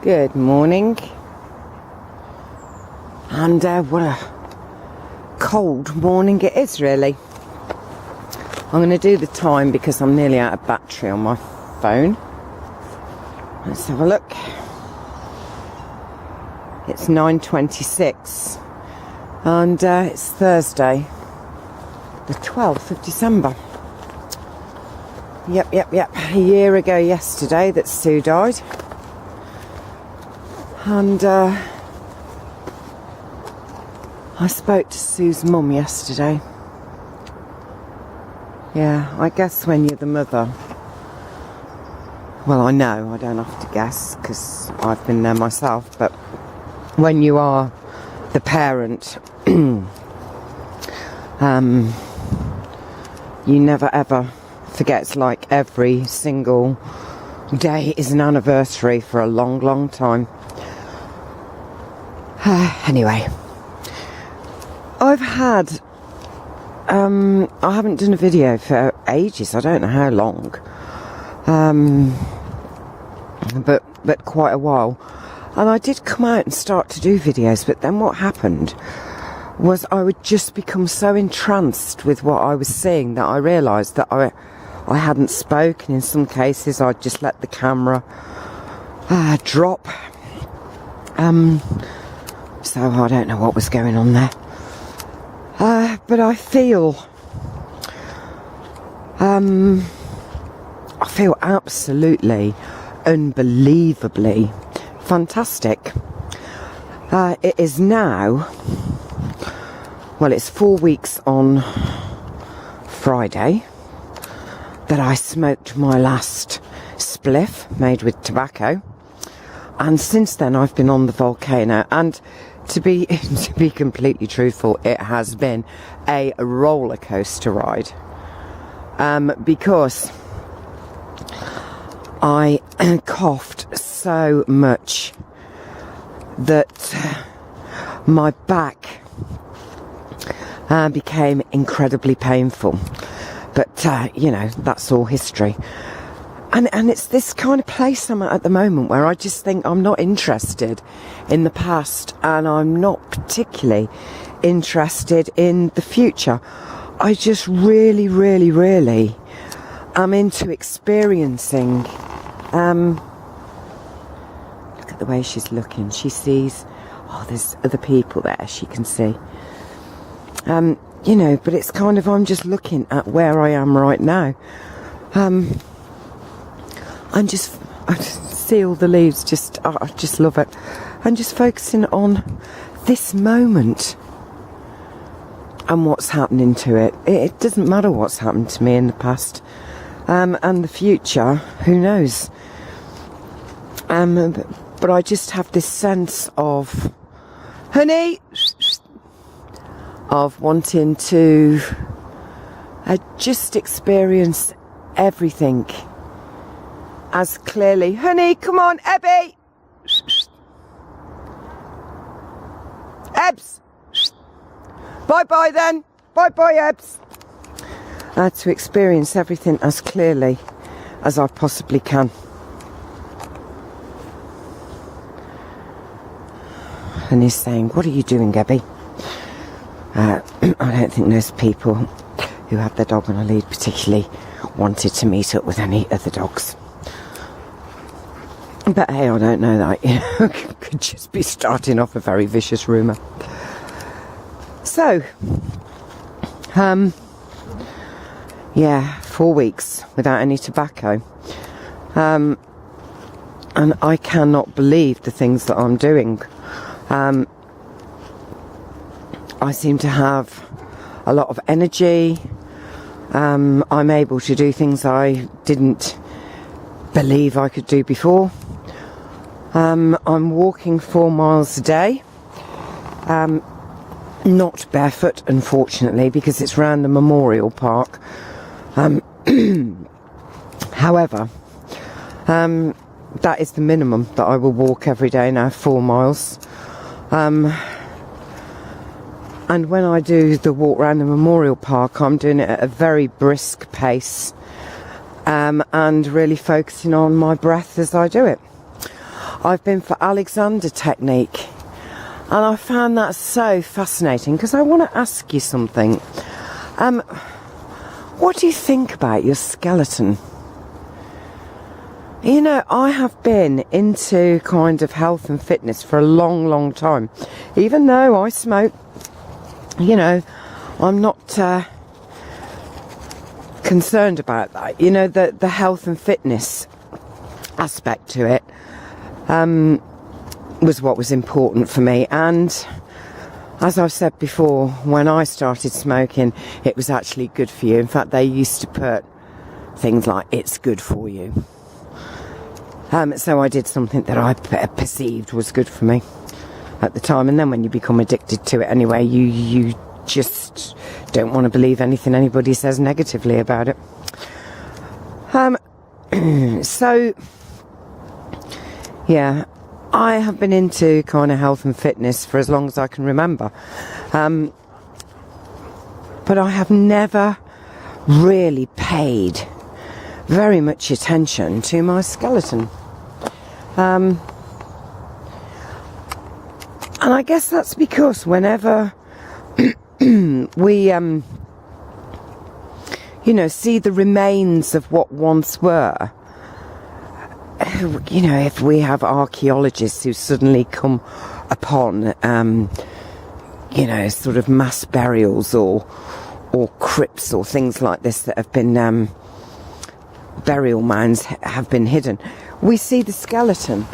Good morning. And what a cold morning it is, really. I'm going to do the time because I'm nearly out of battery on my phone. Let's have a look. It's 9:26 and it's Thursday, the 12th of December. Yep. A year ago yesterday that Sue died. And I spoke to Sue's mum yesterday. Yeah, I guess when you're the mother, well, I know, I don't have to guess because I've been there myself, but when you are the parent, you never ever forget. It's like every single day is an anniversary for a long, long time. Anyway, I've had, I haven't done a video for ages, I don't know how long, but quite a while, and I did come out and start to do videos, but then what happened was I would just become so entranced with what I was seeing that I realised that I hadn't spoken. In some cases I'd just let the camera drop, so I don't know what was going on there. But I feel absolutely, unbelievably fantastic. It is now, well, it's 4 weeks on Friday that I smoked my last spliff made with tobacco, and since then I've been on the Volcano, and to be completely truthful, it has been a roller coaster ride, because I coughed so much that my back became incredibly painful, but you know, that's all history. And it's this kind of place I'm at the moment where I just think I'm not interested in the past, and I'm not particularly interested in the future. I just really am into experiencing. Look at the way she's looking. She sees, oh, there's other people there she can see. You know, but it's kind of, I'm just looking at where I am right now. I just see all the leaves, I just love it. And just focusing on this moment and what's happening to it. It doesn't matter what's happened to me in the past, and the future, who knows. But I just have this sense of, honey, of wanting to just experience everything as clearly. Honey, come on, Ebby! Ebbs! Bye-bye then! Bye-bye, Ebbs! To experience everything as clearly as I possibly can. And he's saying, what are you doing, Ebby? I don't think those people who have their dog on a lead particularly wanted to meet up with any other dogs. But hey, I don't know that, you know, could just be starting off a very vicious rumour. So, yeah, 4 weeks without any tobacco. And I cannot believe the things that I'm doing. I seem to have a lot of energy. I'm able to do things I didn't believe I could do before. I'm walking 4 miles a day, not barefoot, unfortunately, because it's round the memorial park. However, that is the minimum that I will walk every day now, 4 miles. And when I do the walk around the memorial park, I'm doing it at a very brisk pace, and really focusing on my breath as I do it. I've been for Alexander technique. And I found that so fascinating because I want to ask you something. What do you think about your skeleton? You know, I have been into kind of health and fitness for a long, long time. Even though I smoke, you know, I'm not concerned about that. You know, the health and fitness aspect to it was what was important for me. And as I've said before, when I started smoking, it was actually good for you. In fact, they used to put things like, it's good for you. So I did something that I perceived was good for me at the time. And then when you become addicted to it anyway, you just don't want to believe anything anybody says negatively about it. So, yeah, I have been into kind of health and fitness for as long as I can remember. But I have never really paid very much attention to my skeleton. And I guess that's because whenever we, you know, see the remains of what once were, you know, if we have archaeologists who suddenly come upon, you know, sort of mass burials or crypts or things like this that have been, burial mounds have been hidden, we see the skeleton.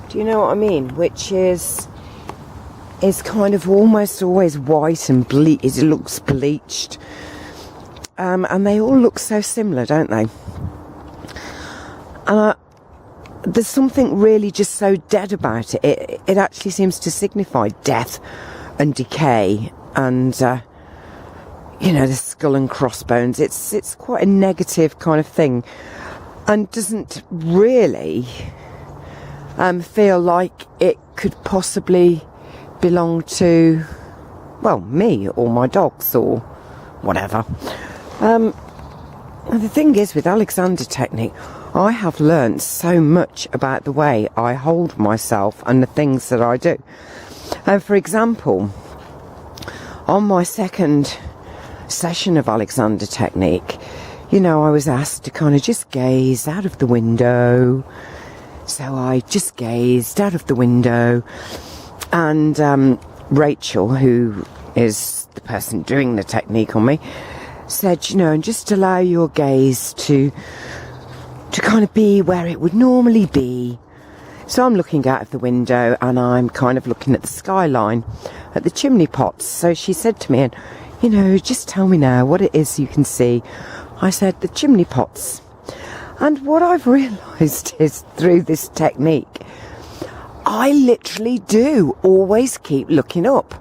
Do you know what I mean? Which is kind of almost always white and it looks bleached. And they all look so similar, don't they? And there's something really just so dead about it. It actually seems to signify death and decay and, you know, the skull and crossbones. It's quite a negative kind of thing and doesn't really feel like it could possibly belong to, well, me or my dogs or whatever. The thing is, with Alexander technique, I have learned so much about the way I hold myself and the things that I do. And for example, on my second session of Alexander technique, you know, I was asked to kind of just gaze out of the window. So I just gazed out of the window, and Rachel, who is the person doing the technique on me, said, you know, and just allow your gaze to kind of be where it would normally be. So I'm looking out of the window and I'm kind of looking at the skyline, at the chimney pots. So she said to me, and you know, just tell me now what it is you can see. I said, the chimney pots. And what I've realised is, through this technique, I literally do always keep looking up.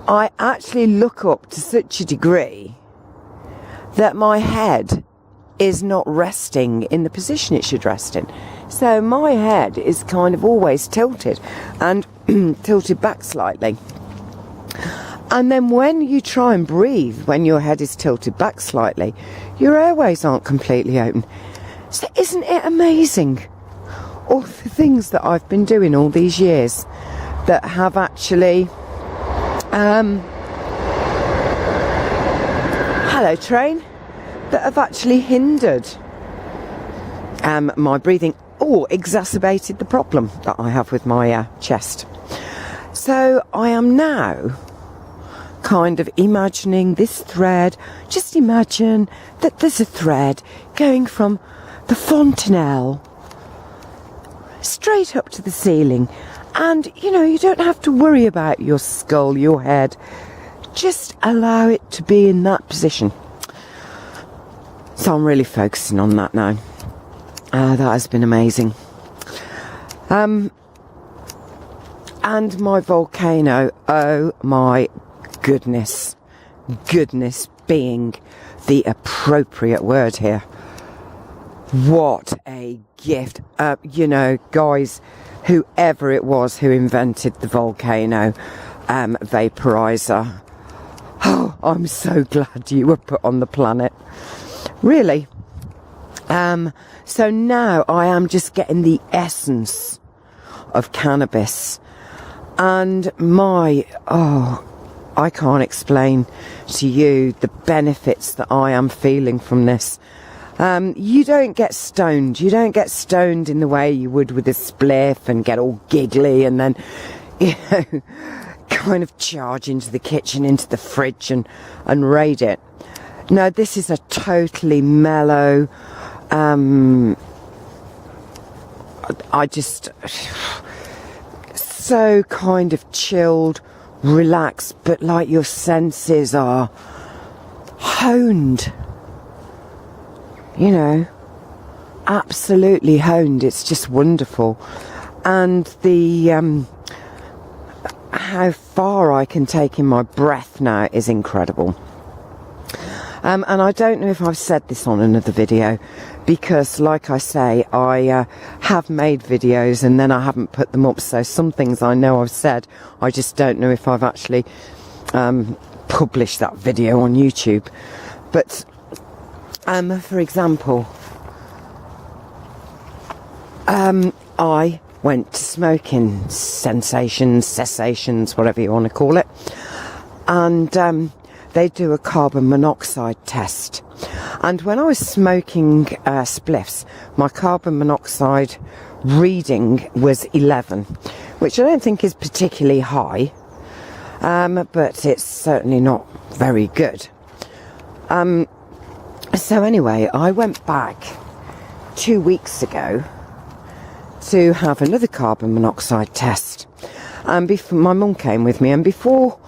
I actually look up to such a degree that my head is not resting in the position it should rest in. So my head is kind of always tilted and tilted back slightly. And then when you try and breathe, when your head is tilted back slightly, your airways aren't completely open. So isn't it amazing? All the things that I've been doing all these years that have actually... hello, train. That have actually hindered my breathing or exacerbated the problem that I have with my chest. So I am now kind of imagining this thread. Just imagine that there's a thread going from the fontanelle straight up to the ceiling, and you know, you don't have to worry about your skull, your head. Just allow it to be in that position. So I'm really focusing on that now. That has been amazing. And my volcano, oh my goodness being the appropriate word here. What a gift. You know, guys, whoever it was who invented the volcano vaporizer, oh, I'm so glad you were put on the planet. Really. So now I am just getting the essence of cannabis. And I can't explain to you the benefits that I am feeling from this. You don't get stoned. You don't get stoned in the way you would with a spliff and get all giggly and then, you know, kind of charge into the kitchen, into the fridge and raid it. No, this is a totally mellow, so kind of chilled, relaxed, but like your senses are honed. You know, absolutely honed. It's just wonderful. And the how far I can take in my breath now is incredible. And I don't know if I've said this on another video, because like I say, I have made videos and then I haven't put them up, so some things I know I've said, I just don't know if I've actually published that video on YouTube. But for example, I went to smoking cessations, whatever you want to call it, and they do a carbon monoxide test. And when I was smoking spliffs, my carbon monoxide reading was 11, which I don't think is particularly high, but it's certainly not very good. So anyway, I went back 2 weeks ago to have another carbon monoxide test. And before, my mum came with me, and before,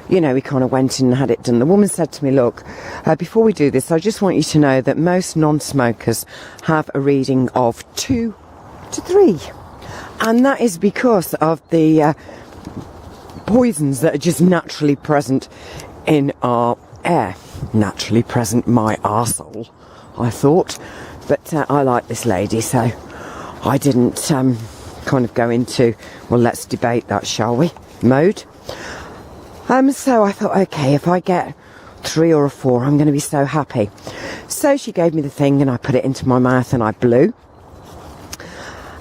you know, we kind of went in and had it done, the woman said to me, look, before we do this, I just want you to know that most non-smokers have a reading of 2 to 3. And that is because of the poisons that are just naturally present in our air. Naturally present my arsehole, I thought. But I like this lady, so I didn't kind of go into, well, let's debate that, shall we, mode. So I thought, okay, if I get 3 or a 4, I'm going to be so happy. So she gave me the thing and I put it into my mouth and I blew.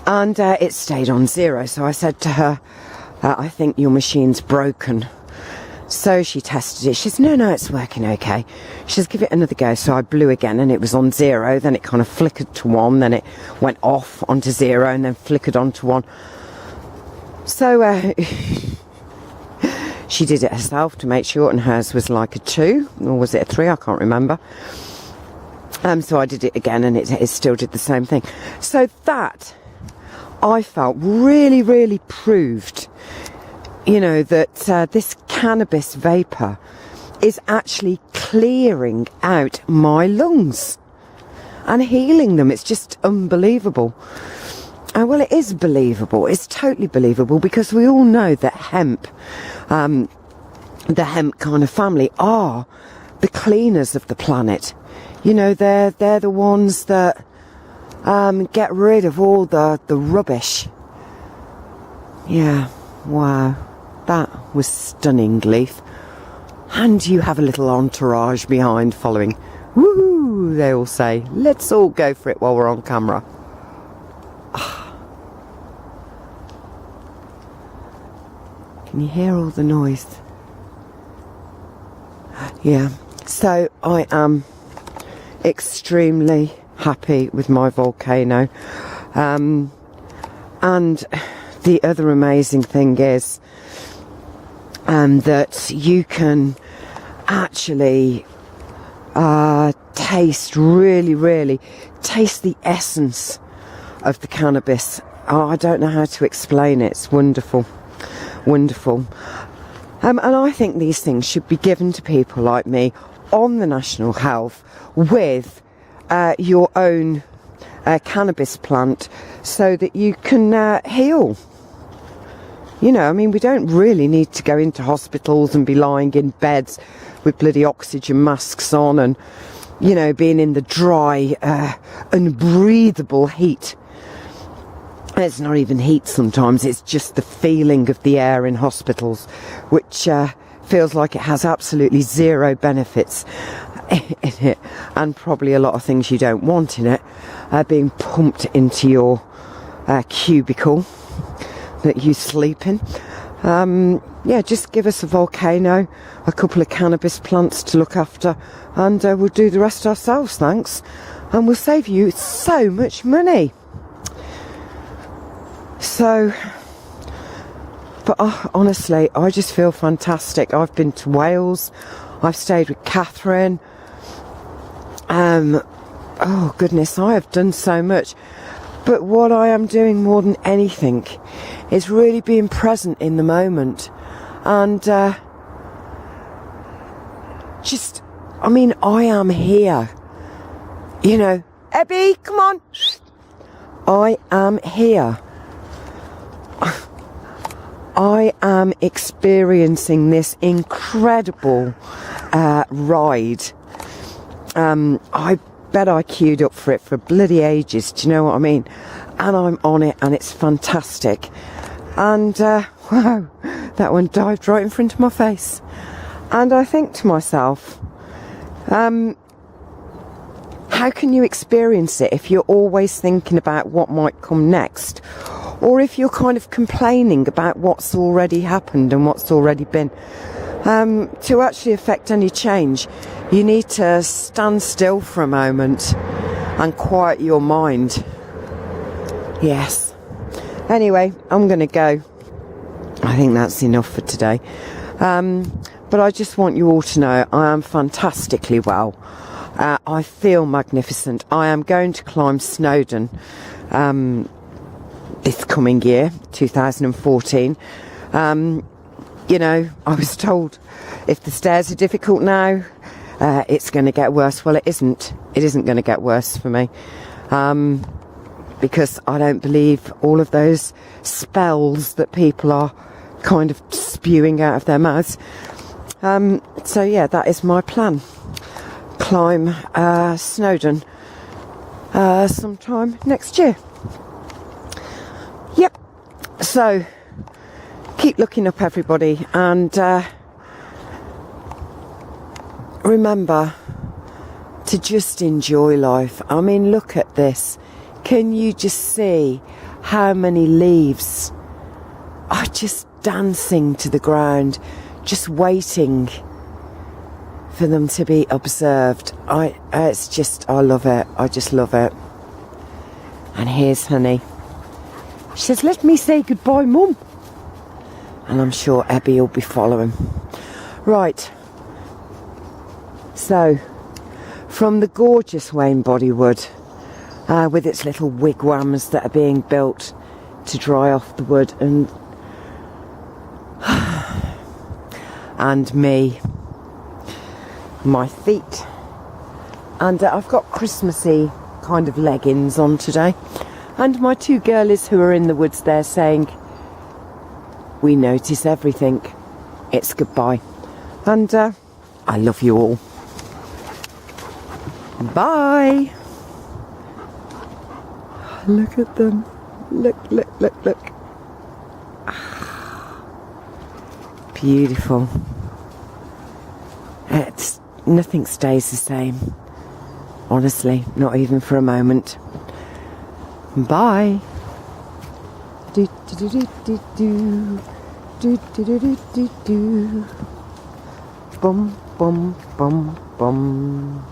And it stayed on 0. So I said to her, I think your machine's broken. So she tested it. She says, no, it's working okay. She says, give it another go. So I blew again and it was on 0. Then it kind of flickered to 1. Then it went off onto 0 and then flickered onto 1. So she did it herself to make sure, and hers was like a 2. Or was it a 3? I can't remember. So I did it again and it still did the same thing. So that, I felt, really, really proved, you know, that this cannabis vapour is actually clearing out my lungs and healing them. It's just unbelievable. Well, it is believable. It's totally believable, because we all know that hemp, the hemp kind of family, are the cleaners of the planet. You know, they're the ones that get rid of all the rubbish. Yeah, wow. That was stunning, Leaf. And you have a little entourage behind following. Woo! They all say, let's all go for it while we're on camera. Can you hear all the noise? Yeah. So I am extremely happy with my Volcano. And the other amazing thing is that you can actually taste, really taste the essence of the cannabis. Oh, I don't know how to explain it. It's wonderful. Wonderful. And I think these things should be given to people like me on the National Health with your own cannabis plant, so that you can heal. You know, I mean, we don't really need to go into hospitals and be lying in beds with bloody oxygen masks on and, you know, being in the dry, unbreathable heat. It's not even heat sometimes, it's just the feeling of the air in hospitals, which feels like it has absolutely zero benefits in it, and probably a lot of things you don't want in it being pumped into your cubicle. that you sleep in. Yeah, just give us a volcano, a couple of cannabis plants to look after, and we'll do the rest ourselves, thanks. And we'll save you so much money. So, but honestly, I just feel fantastic. I've been to Wales, I've stayed with Catherine. Oh goodness, I have done so much. But what I am doing more than anything is really being present in the moment. And just, I mean, I am here. You know, Ebby, come on. I am here. I am experiencing this incredible ride. I bet I queued up for it for bloody ages, do you know what I mean? And I'm on it, and it's fantastic. And wow, that one dived right in front of my face. And I think to myself, how can you experience it if you're always thinking about what might come next? Or if you're kind of complaining about what's already happened and what's already been. To actually affect any change, you need to stand still for a moment and quiet your mind. Yes. Anyway, I'm going to go. I think that's enough for today. But I just want you all to know I am fantastically well. I feel magnificent. I am going to climb Snowdon this coming year, 2014. You know, I was told if the stairs are difficult now, it's going to get worse. Well, it isn't. It isn't going to get worse for me. Because I don't believe all of those spells that people are kind of spewing out of their mouths. So yeah, that is my plan. Climb Snowdon sometime next year. Yep. So keep looking up, everybody, and remember to just enjoy life. I mean, look at this. Can you just see how many leaves are just dancing to the ground, just waiting for them to be observed? It's just, I love it. I just love it. And here's Honey. She says, let me say goodbye, Mum. And I'm sure Ebby will be following. Right. So, from the gorgeous Wayne Bodywood, with its little wigwams that are being built to dry off the wood, and me, my feet, and I've got Christmassy kind of leggings on today, and my two girlies who are in the woods there saying, we notice everything, it's goodbye, and I love you all. Bye. Look at them. Look, look, look, look. Beautiful. Nothing stays the same. Honestly, not even for a moment. Bye. Do do do do do do do do do do do. Bum bum bum bum.